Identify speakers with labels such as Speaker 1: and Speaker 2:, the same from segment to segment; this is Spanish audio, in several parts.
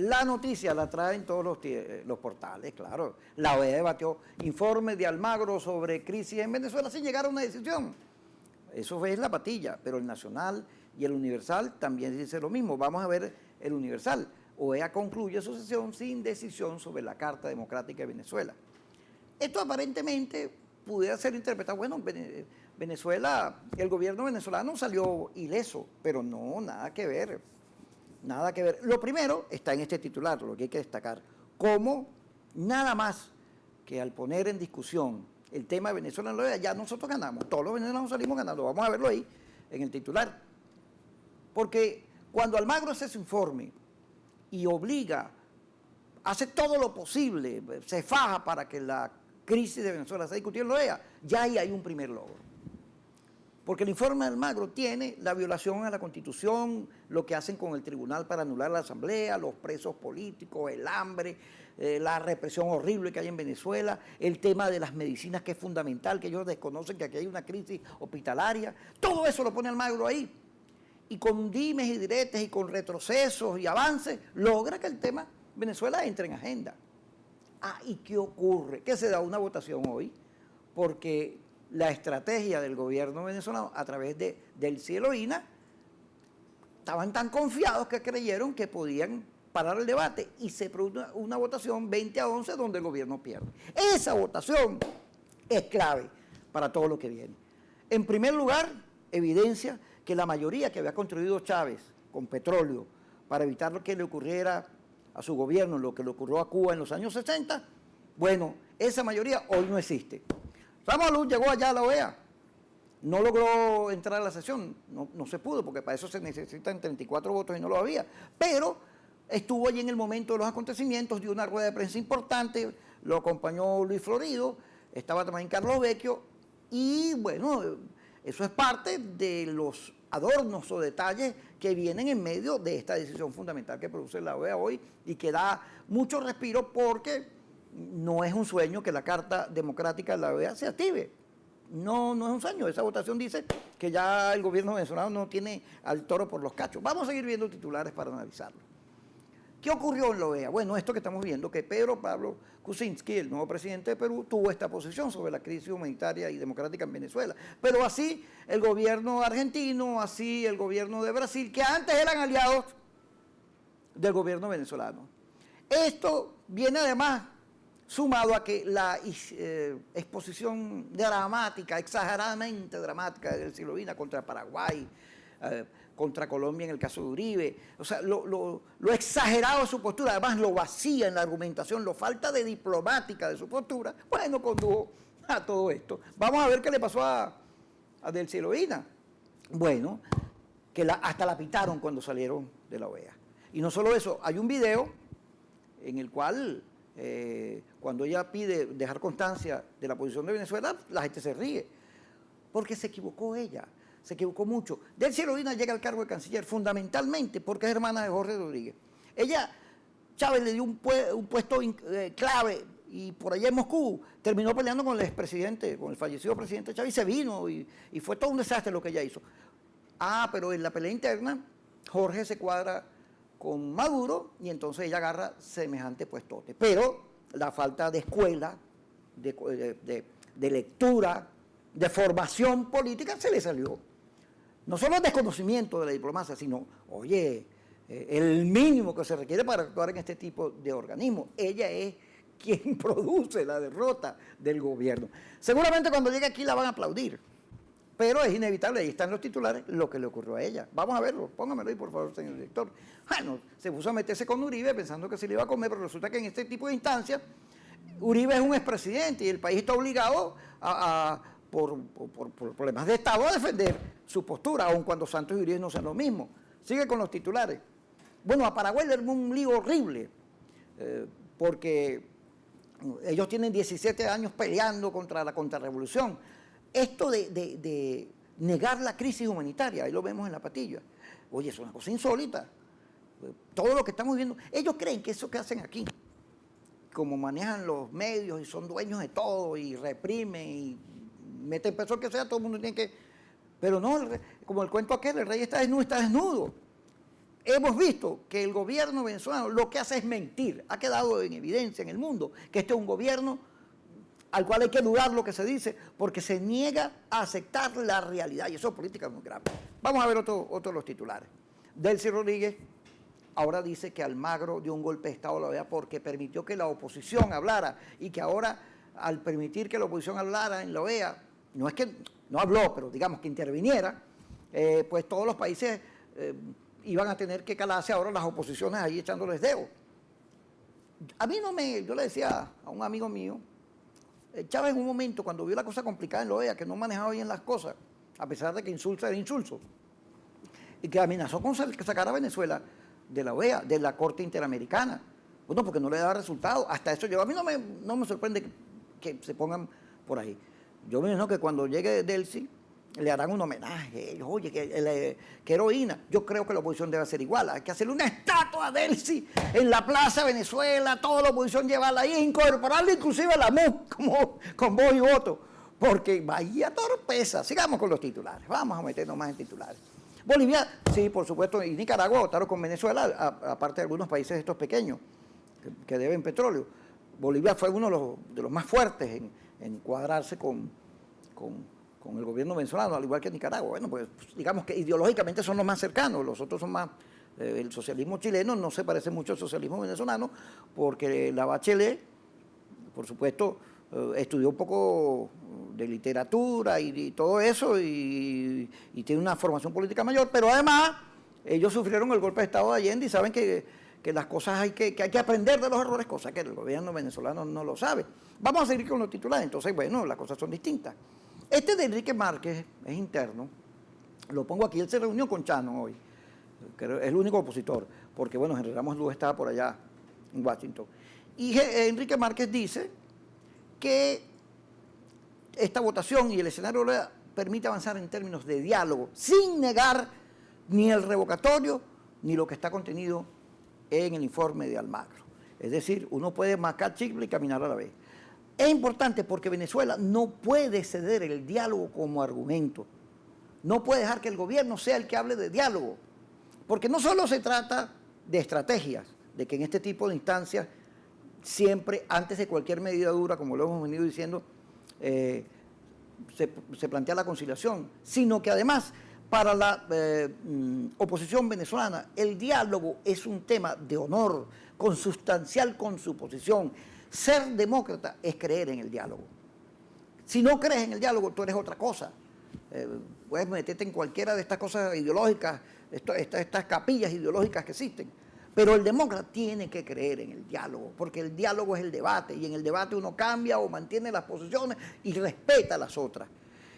Speaker 1: La noticia la traen todos los portales, claro. La OEA debatió informe de Almagro sobre crisis en Venezuela sin llegar a una decisión. Eso es la patilla, pero el Nacional y el Universal también dice lo mismo. Vamos a ver el Universal. OEA concluye su sesión sin decisión sobre la Carta Democrática de Venezuela. Esto aparentemente pudiera ser interpretado, bueno, Venezuela, el gobierno venezolano salió ileso, pero no, nada que ver. Nada que ver. Lo primero está en este titular, lo que hay que destacar, cómo nada más que al poner en discusión el tema de Venezuela en la OEA, ya nosotros ganamos, todos los venezolanos salimos ganando, vamos a verlo ahí, en el titular. Porque cuando Almagro hace su informe y obliga, hace todo lo posible, se faja para que la crisis de Venezuela se discutiera en la OEA, ya ahí hay un primer logro. Porque el informe de Almagro tiene la violación a la Constitución, lo que hacen con el tribunal para anular la Asamblea, los presos políticos, el hambre, la represión horrible que hay en Venezuela, el tema de las medicinas que es fundamental, que ellos desconocen que aquí hay una crisis hospitalaria, todo eso lo pone Almagro ahí. Y con dimes y diretes y con retrocesos y avances, logra que el tema Venezuela entre en agenda. Ah, ¿y qué ocurre? Que se da una votación hoy, porque la estrategia del gobierno venezolano a través del Cielo INA, estaban tan confiados que creyeron que podían parar el debate y se produjo una votación 20-11 donde el gobierno pierde. Esa votación es clave para todo lo que viene. En primer lugar, evidencia que la mayoría que había construido Chávez con petróleo para evitar lo que le ocurriera a su gobierno, lo que le ocurrió a Cuba en los años 60, bueno, esa mayoría hoy no existe. Ramos Luz llegó allá a la OEA, no logró entrar a la sesión, no se pudo, porque para eso se necesitan 34 votos y no lo había, pero estuvo allí en el momento de los acontecimientos, dio una rueda de prensa importante, lo acompañó Luis Florido, estaba también Carlos Vecchio, y bueno, eso es parte de los adornos o detalles que vienen en medio de esta decisión fundamental que produce la OEA hoy y que da mucho respiro porque no es un sueño que la Carta Democrática de la OEA se active. No es un sueño. Esa votación dice que ya el gobierno venezolano no tiene al toro por los cachos. Vamos a seguir viendo titulares para analizarlo. ¿Qué ocurrió en la OEA? Bueno, esto que estamos viendo, que Pedro Pablo Kuczynski, el nuevo presidente de Perú, tuvo esta posición sobre la crisis humanitaria y democrática en Venezuela. Pero así el gobierno argentino, así el gobierno de Brasil, que antes eran aliados del gobierno venezolano. Esto viene además sumado a que la exposición dramática, exageradamente dramática del Cielo INA contra Paraguay, contra Colombia en el caso de Uribe, o sea, lo exagerado de su postura, además lo vacía en la argumentación, lo falta de diplomática de su postura, bueno, condujo a todo esto. Vamos a ver qué le pasó a del Cielo INA. Bueno, que hasta la pitaron cuando salieron de la OEA. Y no solo eso, hay un video en el cual cuando ella pide dejar constancia de la posición de Venezuela, la gente se ríe, porque se equivocó ella, se equivocó mucho. Del Cielo INA llega al cargo de canciller fundamentalmente porque es hermana de Jorge Rodríguez. Ella, Chávez le dio un puesto clave y por allá en Moscú terminó peleando con el expresidente, con el fallecido presidente Chávez y se vino y fue todo un desastre lo que ella hizo. Ah, pero en la pelea interna Jorge se cuadra con Maduro y entonces ella agarra semejante puestote. Pero la falta de escuela, de lectura, de formación política se le salió. No solo el desconocimiento de la diplomacia, sino, oye, el mínimo que se requiere para actuar en este tipo de organismos. Ella es quien produce la derrota del gobierno. Seguramente cuando llegue aquí la van a aplaudir, pero es inevitable, ahí están los titulares, lo que le ocurrió a ella. Vamos a verlo, póngamelo ahí por favor, señor director. Bueno, se puso a meterse con Uribe pensando que se le iba a comer, pero resulta que en este tipo de instancias, Uribe es un expresidente y el país está obligado por problemas de Estado a defender su postura, aun cuando Santos y Uribe no sean lo mismo. Sigue con los titulares. Bueno, a Paraguay le armó un lío horrible, porque ellos tienen 17 años peleando contra la contrarrevolución. Esto de negar la crisis humanitaria, ahí lo vemos en la patilla. Oye, es una cosa insólita. Todo lo que estamos viendo, ellos creen que eso que hacen aquí, como manejan los medios y son dueños de todo y reprimen y meten peso que sea, todo el mundo tiene que... Pero no, como el cuento aquel, el rey está desnudo, está desnudo. hemos visto que el gobierno venezolano lo que hace es mentir. Ha quedado en evidencia en el mundo que este es un gobierno al cual hay que dudar lo que se dice, porque se niega a aceptar la realidad, y eso es política muy grave. Vamos a ver otro de los titulares. Delcy Rodríguez ahora dice que Almagro dio un golpe de Estado a la OEA porque permitió que la oposición hablara, y que ahora, al permitir que la oposición hablara en la OEA, no es que no habló, pero digamos que interviniera, pues todos los países iban a tener que calarse ahora las oposiciones ahí echándoles dedos. A mí yo le decía a un amigo mío, Chávez en un momento, cuando vio la cosa complicada en la OEA, que no manejaba bien las cosas, a pesar de que insulto era insulso, y que amenazó con sacar a Venezuela de la OEA, de la Corte Interamericana. Bueno, porque no le daba resultado. Hasta eso llegó. A mí no me sorprende que se pongan por ahí. Yo me imagino que cuando llegue Delcy, le harán un homenaje. Oye, que heroína. Yo creo que la oposición debe ser igual. Hay que hacerle una estatua a Delcy en la Plaza Venezuela, toda la oposición llevarla ahí, incorporarla inclusive a la MUC, como con voz y voto. Porque vaya torpeza. Sigamos con los titulares. Vamos a meternos más en titulares. Bolivia, sí, por supuesto, y Nicaragua votaron con Venezuela, aparte de algunos países estos pequeños que deben petróleo. Bolivia fue uno de los más fuertes en cuadrarse con el gobierno venezolano, al igual que Nicaragua. Bueno, pues digamos que ideológicamente son los más cercanos, los otros son más... el socialismo chileno no se parece mucho al socialismo venezolano, porque la Bachelet, por supuesto, estudió un poco de literatura y todo eso, y tiene una formación política mayor, pero además ellos sufrieron el golpe de Estado de Allende y saben que las cosas hay que aprender de los errores, cosa que el gobierno venezolano no lo sabe. Vamos a seguir con los titulares. Entonces, bueno, las cosas son distintas. Este de Enrique Márquez es interno, lo pongo aquí, él se reunió con Chano hoy, que es el único opositor, porque bueno, Henry Ramos Luz estaba por allá en Washington. Y Enrique Márquez dice que esta votación y el escenario permite avanzar en términos de diálogo, sin negar ni el revocatorio ni lo que está contenido en el informe de Almagro. Es decir, uno puede mascar chicle y caminar a la vez. Es importante porque Venezuela no puede ceder el diálogo como argumento. No puede dejar que el gobierno sea el que hable de diálogo. Porque no solo se trata de estrategias, de que en este tipo de instancias siempre, antes de cualquier medida dura, como lo hemos venido diciendo, se plantea la conciliación, sino que además para la oposición venezolana el diálogo es un tema de honor, consustancial con su posición. Ser demócrata es creer en el diálogo. Si no crees en el diálogo, tú eres otra cosa. Puedes meterte en cualquiera de estas cosas ideológicas, estas capillas ideológicas que existen. Pero el demócrata tiene que creer en el diálogo, porque el diálogo es el debate, y en el debate uno cambia o mantiene las posiciones y respeta las otras.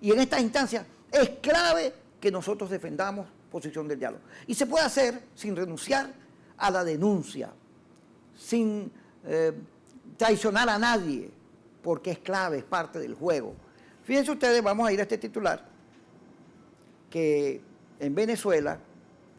Speaker 1: Y en estas instancias es clave que nosotros defendamos posición del diálogo. Y se puede hacer sin renunciar a la denuncia, sin traicionar a nadie, porque es clave, es parte del juego. Fíjense ustedes, vamos a ir a este titular, que en Venezuela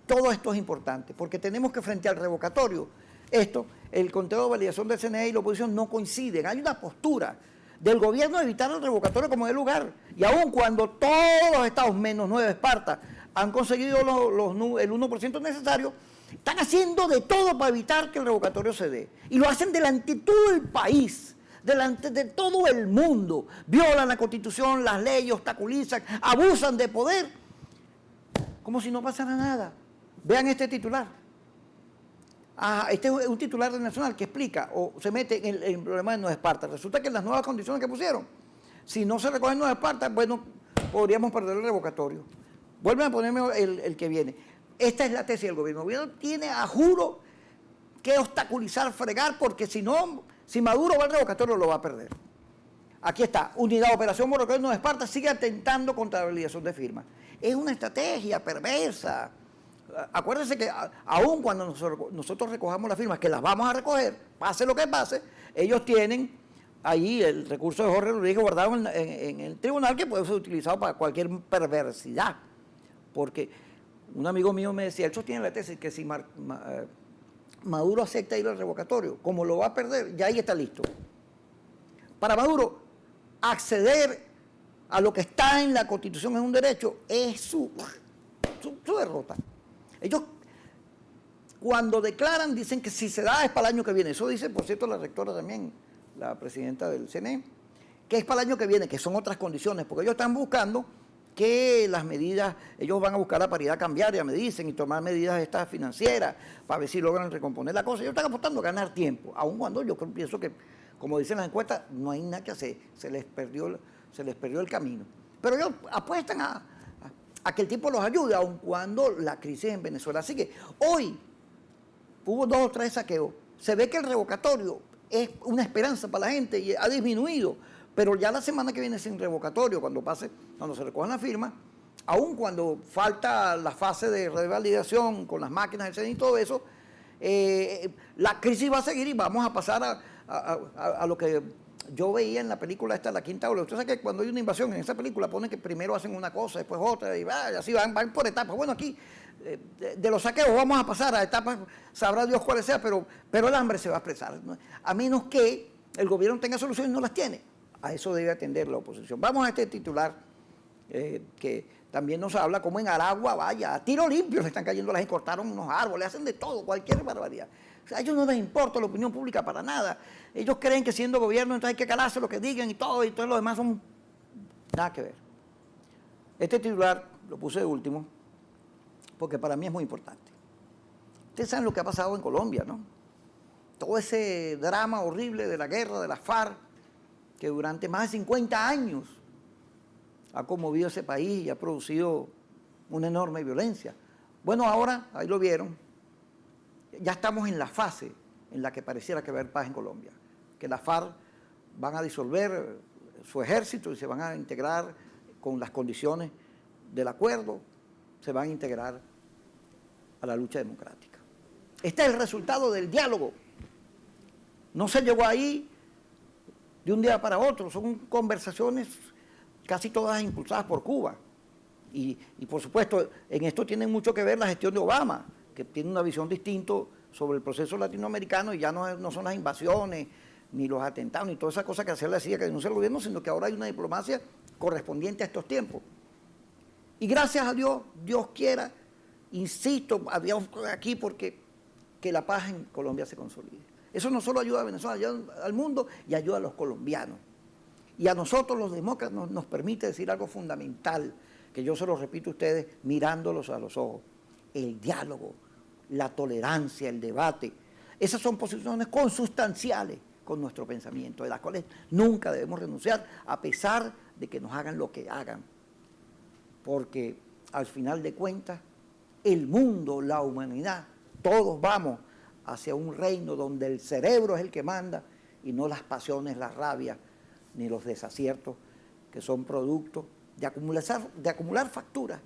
Speaker 1: todo esto es importante, porque tenemos que frente al revocatorio, el conteo de validación del CNE y la oposición no coinciden. Hay una postura del gobierno de evitar el revocatorio como de lugar, y aun cuando todos los estados, menos 9 Esparta, han conseguido el 1% necesario, están haciendo de todo para evitar que el revocatorio se dé. Y lo hacen delante de todo el país, delante de todo el mundo. Violan la Constitución, las leyes, obstaculizan, abusan de poder, como si no pasara nada. Vean este titular. Este es un titular de Nacional que explica o se mete en el problema de Nueva Esparta. Resulta que en las nuevas condiciones que pusieron, si no se recogen Nueva Esparta, bueno, podríamos perder el revocatorio. Vuelven a ponerme el que viene. Esta es la tesis del gobierno. El gobierno tiene, a juro, que obstaculizar, fregar, porque si no, si Maduro va al revocatorio, lo va a perder. Aquí está, Unidad Operación Borrocón Nueva Esparta sigue atentando contra la validación de firmas. Es una estrategia perversa. Acuérdense que aun cuando nosotros recojamos las firmas, que las vamos a recoger, pase lo que pase, ellos tienen ahí el recurso de Jorge Rodríguez guardado en el tribunal, que puede ser utilizado para cualquier perversidad. Porque un amigo mío me decía, él sostiene la tesis que si Maduro acepta ir al revocatorio, como lo va a perder, ya ahí está listo. Para Maduro, acceder a lo que está en la Constitución es un derecho, es su derrota. Ellos cuando declaran dicen que si se da es para el año que viene. Eso dice, por cierto, la rectora también, la presidenta del CNE, que es para el año que viene, que son otras condiciones, porque ellos están buscando que las medidas, ellos van a buscar la paridad cambiaria, me dicen, y tomar medidas estas financieras para ver si logran recomponer la cosa. Ellos están apostando a ganar tiempo, aun cuando yo pienso que, como dicen las encuestas, no hay nada que hacer, se les perdió el camino. Pero ellos apuestan a que el tiempo los ayude, aun cuando la crisis en Venezuela. Así que hoy hubo 2 o 3 saqueos. Se ve que el revocatorio es una esperanza para la gente y ha disminuido. Pero ya la semana que viene sin revocatorio, cuando se recojan las firmas, aun cuando falta la fase de revalidación con las máquinas del CNI y todo eso, la crisis va a seguir y vamos a pasar a lo que yo veía en la película esta, La Quinta Ola. Usted sabe que cuando hay una invasión en esa película ponen que primero hacen una cosa, después otra, y así van por etapas. Bueno, aquí de los saqueos vamos a pasar a etapas, sabrá Dios cuáles sean, pero el hambre se va a expresar, ¿no? A menos que el gobierno tenga soluciones y no las tiene. A eso debe atender la oposición. Vamos a este titular que también nos habla como en Aragua, vaya, a tiro limpio le están cayendo las gente, cortaron unos árboles, hacen de todo, cualquier barbaridad. O sea, a ellos no les importa la opinión pública para nada. Ellos creen que siendo gobierno entonces hay que calarse lo que digan y todo lo demás son nada que ver. Este titular lo puse de último porque para mí es muy importante. Ustedes saben lo que ha pasado en Colombia, ¿no? Todo ese drama horrible de la guerra, de la FARC, que durante más de 50 años ha conmovido ese país y ha producido una enorme violencia. Bueno, ahora, ahí lo vieron, ya estamos en la fase en la que pareciera que va a haber paz en Colombia, que las FARC van a disolver su ejército y se van a integrar con las condiciones del acuerdo, se van a integrar a la lucha democrática. Este es el resultado del diálogo. No se llegó ahí de un día para otro, son conversaciones casi todas impulsadas por Cuba. Y por supuesto, en esto tiene mucho que ver la gestión de Obama, que tiene una visión distinta sobre el proceso latinoamericano y ya no son las invasiones, ni los atentados, ni toda esa cosa que le decía que denuncia el gobierno, sino que ahora hay una diplomacia correspondiente a estos tiempos. Y gracias a Dios, Dios quiera, insisto, a Dios aquí porque que la paz en Colombia se consolide. Eso no solo ayuda a Venezuela, ayuda al mundo y ayuda a los colombianos. Y a nosotros los demócratas nos permite decir algo fundamental, que yo se lo repito a ustedes mirándolos a los ojos. El diálogo, la tolerancia, el debate. Esas son posiciones consustanciales con nuestro pensamiento, de las cuales nunca debemos renunciar, a pesar de que nos hagan lo que hagan. Porque al final de cuentas, el mundo, la humanidad, todos vamos hacia un reino donde el cerebro es el que manda y no las pasiones, la rabia, ni los desaciertos que son producto de acumular facturas,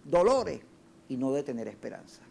Speaker 1: dolores y no de tener esperanza.